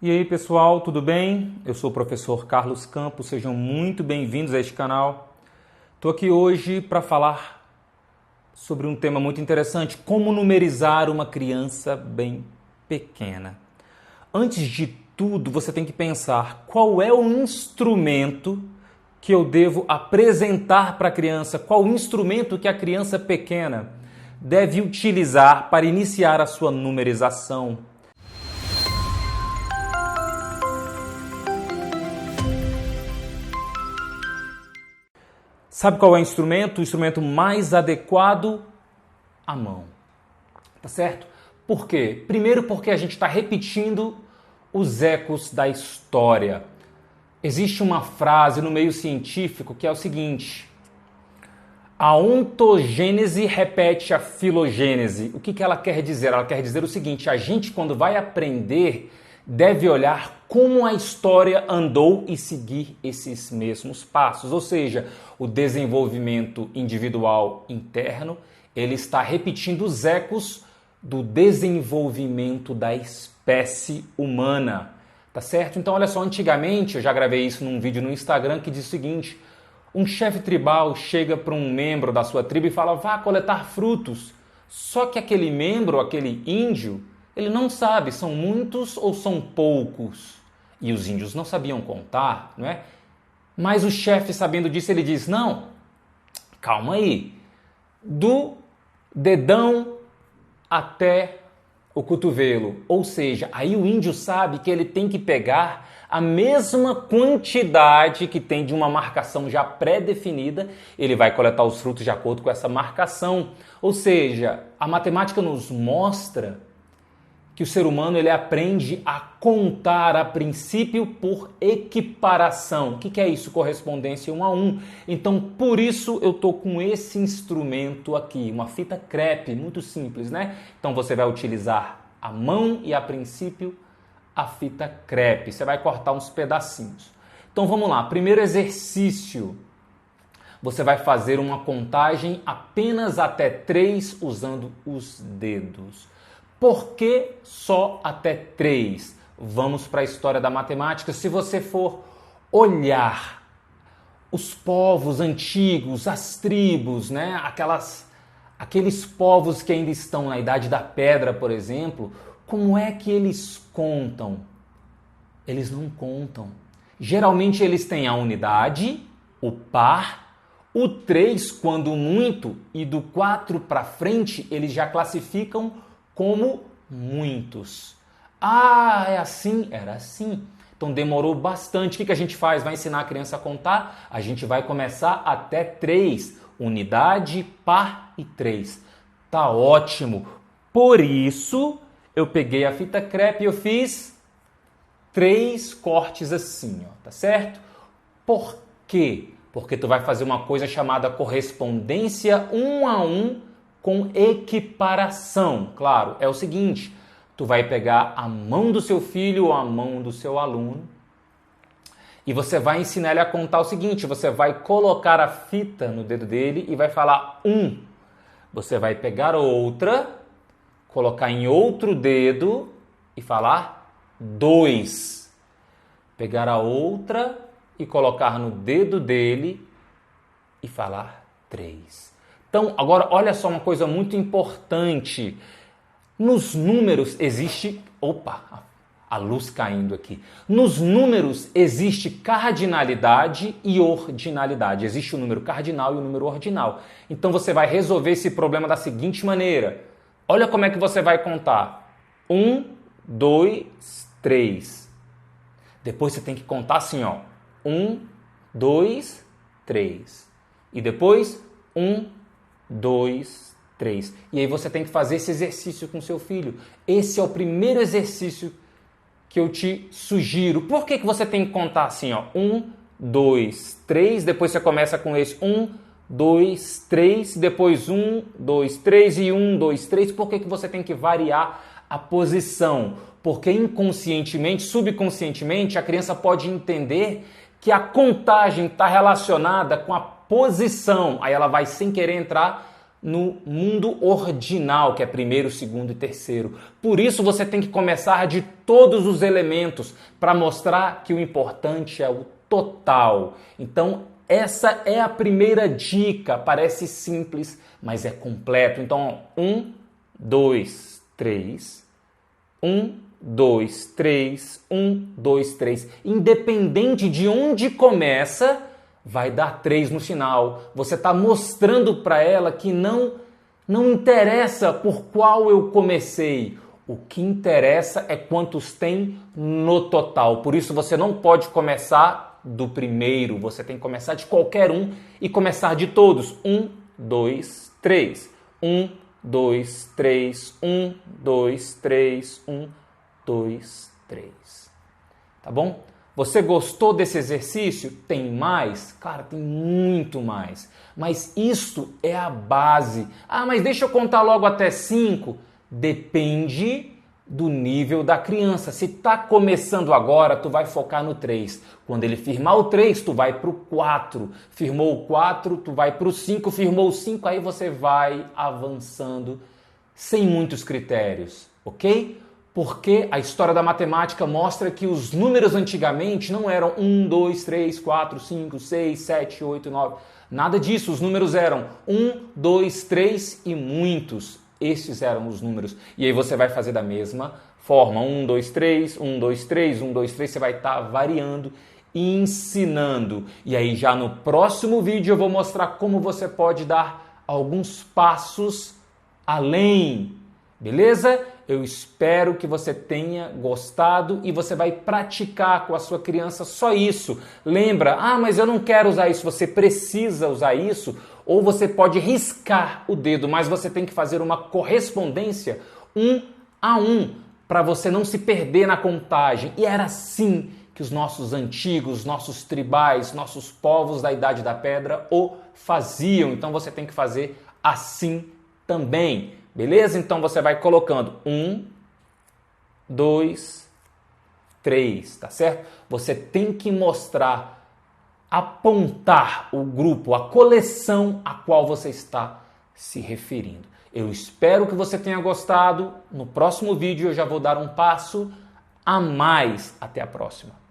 E aí pessoal, tudo bem? Eu sou o professor Carlos Campos, sejam muito bem-vindos a este canal. Estou aqui hoje para falar sobre um tema muito interessante, como numerizar uma criança bem pequena. Antes de tudo, você tem que pensar qual é o instrumento que eu devo apresentar para a criança, qual o instrumento que a criança pequena deve utilizar para iniciar a sua numerização. Sabe qual é o instrumento? O instrumento mais adequado? A mão. Tá certo? Por quê? Primeiro porque a gente está repetindo os ecos da história. Existe uma frase no meio científico que é o seguinte: a ontogênese repete a filogênese. O que ela quer dizer? Ela quer dizer o seguinte: a gente, quando vai aprender, deve olhar como a história andou e seguir esses mesmos passos. Ou seja, o desenvolvimento individual interno, ele está repetindo os ecos do desenvolvimento da espécie humana. Tá certo? Então, olha só, antigamente, eu já gravei isso num vídeo no Instagram que diz o seguinte: um chefe tribal chega para um membro da sua tribo e fala, vá coletar frutos. Só que aquele membro, aquele índio, ele não sabe, são muitos ou são poucos. E os índios não sabiam contar, não é? Mas o chefe, sabendo disso, ele diz, não, calma aí, do dedão até o cotovelo. Ou seja, aí o índio sabe que ele tem que pegar a mesma quantidade que tem de uma marcação já pré-definida, ele vai coletar os frutos de acordo com essa marcação. Ou seja, a matemática nos mostra que o ser humano ele aprende a contar a princípio por equiparação. O que é isso? Correspondência 1 a 1. Então, por isso eu estou com esse instrumento aqui, uma fita crepe, muito simples, né? Então, você vai utilizar a mão e, a princípio, a fita crepe. Você vai cortar uns pedacinhos. Então, vamos lá. Primeiro exercício. Você vai fazer uma contagem apenas até 3 usando os dedos. Por que só até 3? Vamos para a história da matemática. Se você for olhar os povos antigos, as tribos, né? Aqueles povos que ainda estão na Idade da Pedra, por exemplo, como é que eles contam? Eles não contam. Geralmente eles têm a unidade, o par, o 3 quando muito, e do 4 para frente eles já classificam como muitos. Ah, é assim? Era assim. Então demorou bastante. O que a gente faz? Vai ensinar a criança a contar? A gente vai começar até 3. Unidade, par e 3. Tá ótimo. Por isso, eu peguei a fita crepe e eu fiz 3 cortes assim, ó, tá certo? Por quê? Porque tu vai fazer uma coisa chamada correspondência 1 a 1 com equiparação. Claro, é o seguinte, tu vai pegar a mão do seu filho ou a mão do seu aluno e você vai ensinar ele a contar o seguinte, você vai colocar a fita no dedo dele e vai falar 1. Você vai pegar outra, colocar em outro dedo e falar 2. Pegar a outra e colocar no dedo dele e falar 3. Então, agora, olha só uma coisa muito importante. Nos números existe... Opa, a luz caindo aqui. Nos números existe cardinalidade e ordinalidade. Existe o número cardinal e o número ordinal. Então, você vai resolver esse problema da seguinte maneira. Olha como é que você vai contar. 1, 2, 3. Depois você tem que contar assim, ó. 1, 2, 3. E depois 1, 2, 3. E aí você tem que fazer esse exercício com seu filho. Esse é o primeiro exercício que eu te sugiro. Por que você tem que contar assim, ó? 1, 2, 3. Depois você começa com esse 1, 2, 3. Depois 1, 2, 3 e 1, 2, 3. Por que você tem que variar a posição? Porque inconscientemente, subconscientemente, a criança pode entender que a contagem está relacionada com a posição. Aí ela vai sem querer entrar no mundo ordinal, que é primeiro, segundo e terceiro. Por isso você tem que começar de todos os elementos para mostrar que o importante é o total. Então, essa é a primeira dica. Parece simples, mas é completo. Então, 1, 2, 3. 1, 2, 3. 1, 2, 3. Independente de onde começa, vai dar 3 no final. Você está mostrando para ela que não interessa por qual eu comecei. O que interessa é quantos tem no total. Por isso você não pode começar do primeiro. Você tem que começar de qualquer um e começar de todos. 1, 2, 3. 1, 2, 3. 1, 2, 3. 1, 2, 3. Tá bom? Você gostou desse exercício? Tem mais? Claro, tem muito mais. Mas isto é a base. Ah, mas deixa eu contar logo até 5. Depende do nível da criança. Se está começando agora, tu vai focar no 3. Quando ele firmar o 3, tu vai para o 4. Firmou o 4, tu vai para o 5. Firmou o 5, aí você vai avançando sem muitos critérios, ok? Porque a história da matemática mostra que os números antigamente não eram 1, 2, 3, 4, 5, 6, 7, 8, 9. Nada disso. Os números eram 1, 2, 3 e muitos. Esses eram os números. E aí você vai fazer da mesma forma. 1, 2, 3, 1, 2, 3, 1, 2, 3. Você vai estar variando e ensinando. E aí já no próximo vídeo eu vou mostrar como você pode dar alguns passos além. Beleza? Eu espero que você tenha gostado e você vai praticar com a sua criança só isso. Lembra, mas eu não quero usar isso. Você precisa usar isso ou você pode riscar o dedo, mas você tem que fazer uma correspondência 1 a 1 para você não se perder na contagem. E era assim que os nossos antigos, nossos tribais, nossos povos da Idade da Pedra o faziam. Então você tem que fazer assim também. Beleza? Então você vai colocando 1, 2, 3, tá certo? Você tem que mostrar, apontar o grupo, a coleção a qual você está se referindo. Eu espero que você tenha gostado. No próximo vídeo eu já vou dar um passo a mais. Até a próxima.